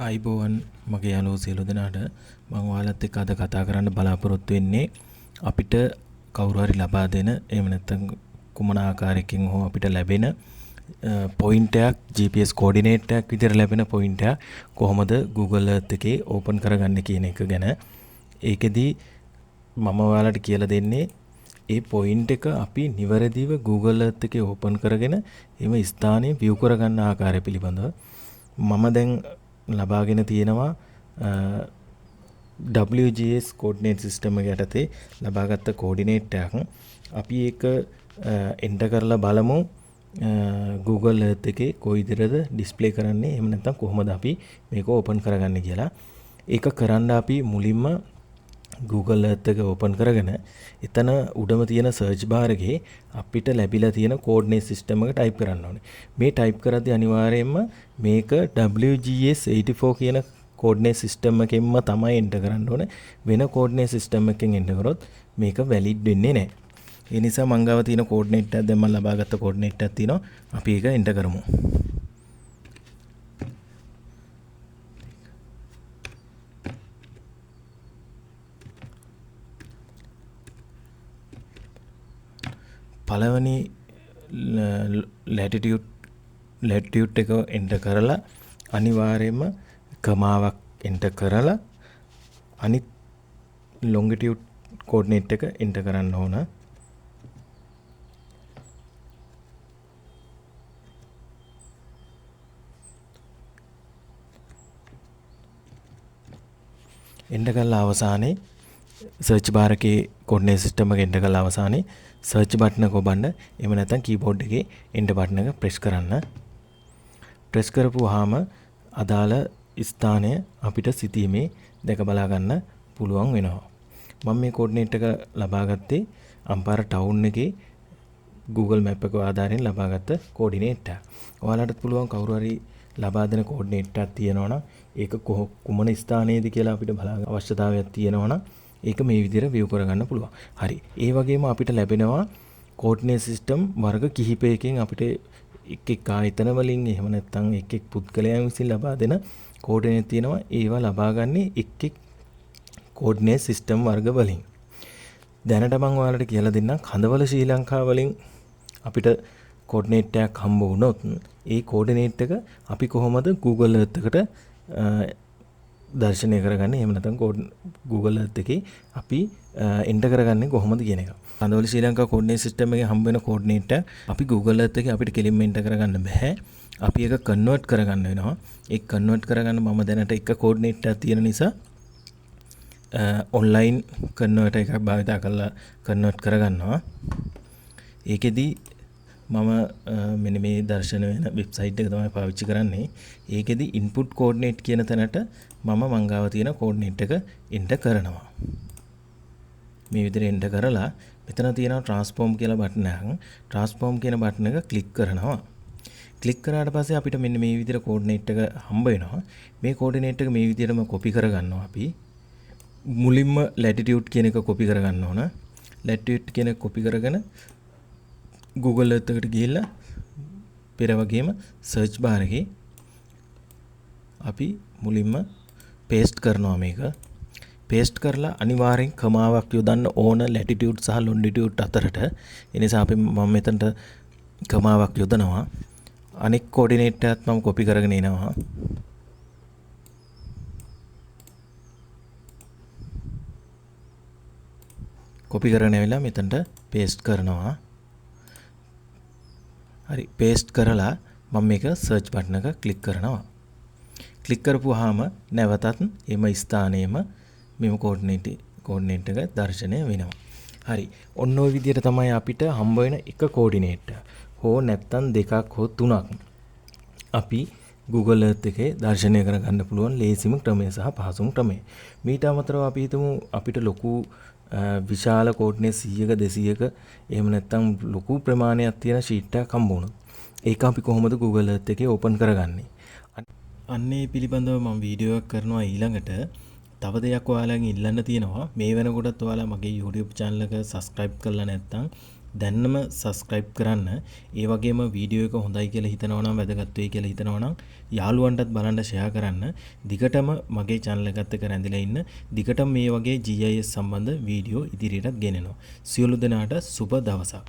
අයිබෝවන් මගේ යාළුවෝ සියලු දෙනාට මම ඔයාලත් එක්ක අද කතා කරන්න බලාපොරොත්තු වෙන්නේ අපිට කවුරු හරි ලබා දෙන එහෙම නැත්නම් කුමන ආකාරයකින් හෝ අපිට ලැබෙන පොයින්ට් එකක් GPS කෝඩිනේට් එකක් විදිහට ලැබෙන පොයින්ට් එක කොහොමද Google Earth එකේ ඕපන් කරගන්නේ කියන එක ගැන. ඒකෙදි මම ඔයාලට කියලා දෙන්නේ ඒ පොයින්ට් එක අපි නිවැරදිව Google Earth එකේ ඕපන් කරගෙන එම ස්ථානය view කරගන්න ආකාරය පිළිබඳව. මම දැන් ලබාගෙන තියෙනවා WGS coordinate system එක යටතේ ලබාගත් coordinate එකක්. අපි ඒක එන්ටර් කරලා බලමු Google Earth එකේ කොයි විදිහටද display කරන්නේ, එහෙම නැත්නම් කොහොමද අපි මේක open කරගන්නේ කියලා. ඒක කරන්න අපි මුලින්ම Google Earth එක open කරගෙන එතන උඩම තියෙන search bar එකේ අපිට ලැබිලා තියෙන coordinate system එක type කරන්න ඕනේ. මේ type කරද්දී අනිවාර්යයෙන්ම මේක WGS 84 කියන coordinate system එකෙන්ම තමයි enter කරන්න ඕනේ. වෙන coordinate system එකකින් enter කරොත් මේක valid වෙන්නේ නැහැ. ඒ නිසා මං ගාව තියෙන coordinate එක දැන් මම ලබාගත්ත coordinate එකක් තියෙනවා. අපි ඒක enter කරමු. පළවෙනි latitude එක enter කරලා අනිවාර්යයෙන්ම කමාවක් enter කරලා අනිත් longitude coordinate එක enter කරන්න ඕන. enter කරලා අවසානයේ search bar එකේ coordinate system එක enter කරලා අවසානයේ search button එක ඔබන්න. එහෙම නැත්නම් keyboard එකේ enter button එක press කරන්න. press කරපුවාම අදාළ ස්ථානය අපිට සිතීමේ දැක බලා ගන්න පුළුවන් වෙනවා. මම මේ coordinate එක ලබා ගත්තේ අම්පාර town එකේ Google Map එක ආධාරයෙන් ලබාගත්ත coordinate එක. ඔයාලටත් පුළුවන් කවුරු හරි ලබා දෙන coordinate එකක් තියෙනවා නම් ඒක කුමන ස්ථානයේද කියලා අපිට බලා අවශ්‍යතාවයක් තියෙනවා නම් ඒක මේ විදිහට view කරගන්න පුළුවන්. හරි. ඒ වගේම අපිට ලැබෙනවා coordinate system වර්ග කිහිපයකින් අපිට එක් එක් ආයතන වලින් එහෙම නැත්නම් එක් එක් පුද්ගලයන් විසින් ලබා දෙන coordinate තියෙනවා. ඒවා ලබා ගන්නේ එක් එක් coordinate system වර්ග වලින්. දැනට මම ඔයාලට කියලා දෙන්නම් කඳවල ශ්‍රී ලංකාව වලින් අපිට coordinate එකක් හම්බ වුණොත් ඒ coordinate එක අපි කොහොමද Google Earth එකට දර්ශනය කරගන්නේ, එහෙම නැත්නම් Google Earth එකේ අපි enter කරගන්නේ කොහොමද කියන එක. කඳවල ශ්‍රී ලංකා coordinate system එකේ හම්බ වෙන coordinate අපි Google Earth එකේ අපිට කෙලින්ම enter කරගන්න බෑ. අපි ඒක convert කරගන්න වෙනවා. ඒක convert කරගන්න මම දැනට එක coordinate එකක් තියෙන නිසා online converter එකක් භාවිත කරලා convert කරගන්නවා. ඒකෙදි මම මෙන්න මේ දර්ශන වෙන වෙබ්සයිට් එක තමයි පාවිච්චි කරන්නේ. ඒකෙදි input coordinate කියන තැනට මම මංගාව තියෙන coordinate එක enter කරනවා. මේ විදිහට enter කරලා මෙතන තියෙනවා transform කියලා බටන් එකක්. transform කියන බටන් එක click කරනවා. click කරාට පස්සේ අපිට මෙන්න මේ විදිහට coordinate එක හම්බ වෙනවා. මේ coordinate එක මේ විදිහටම copy කරගන්නවා අපි. මුලින්ම latitude කියන එක copy කරගන්න ඕන. latitude කියන එක copy කරගෙන Google Earth එකට ගිහිල්ලා පෙර වගේම search bar එකේ අපි මුලින්ම paste කරනවා මේක. paste කරලා අනිවාර්යෙන් කමාවක් යොදන්න ඕන latitude සහ longitude අතරට. ඒ නිසා අපි මම මෙතනට කමාවක් යොදනවා. අනෙක් coordinate එකත් මම copy කරගෙන එනවා. copy කරගෙන ඇවිල්ලා මෙතනට paste කරනවා. හරි, paste කරලා මම මේක search button එක click කරනවා. click කරපුවාම නැවතත් එම ස්ථානයේම මෙම coordinate එක දර්ශනය වෙනවා. හරි. ඔන්න ඔය විදිහට තමයි අපිට හම්බ වෙන එක coordinate හෝ නැත්නම් දෙකක් හෝ තුනක් අපි Google Earth එකේ දර්ශනය කරගන්න පුළුවන් ලේසිම ක්‍රමය සහ පහසුම ක්‍රමය. මීට අමතරව අපි හිතමු අපිට ලොකු විශාල coordinate 100ක 200ක එහෙම නැත්නම් ලොකු ප්‍රමාණයක් තියෙන sheet එකක් හම්බ වුණොත් ඒක අපි කොහොමද Google Earth එකේ open කරගන්නේ? අන්නේ පිළිබඳව මම වීඩියෝ එකක් කරනවා ඊළඟට. තව දෙයක් ඔයාලගෙන් ඉල්ලන්න තියෙනවා. මේ වෙනකොටත් ඔයාලා මගේ YouTube channel එක subscribe කරලා නැත්නම් දැන්නම subscribe කරන්න. ඒ වගේම වීඩියෝ එක හොඳයි කියලා හිතනවා නම් වැදගත් වෙයි කියලා හිතනවා නම් යාළුවන්ටත් බලන්න share කරන්න. දිගටම මගේ channel එකත් එක්ක රැඳිලා ඉන්න. දිගටම මේ වගේ GIS සම්බන්ධ වීඩියෝ ඉදිරියටත් ගෙනෙනවා. සියලු දෙනාට සුබ දවසක්.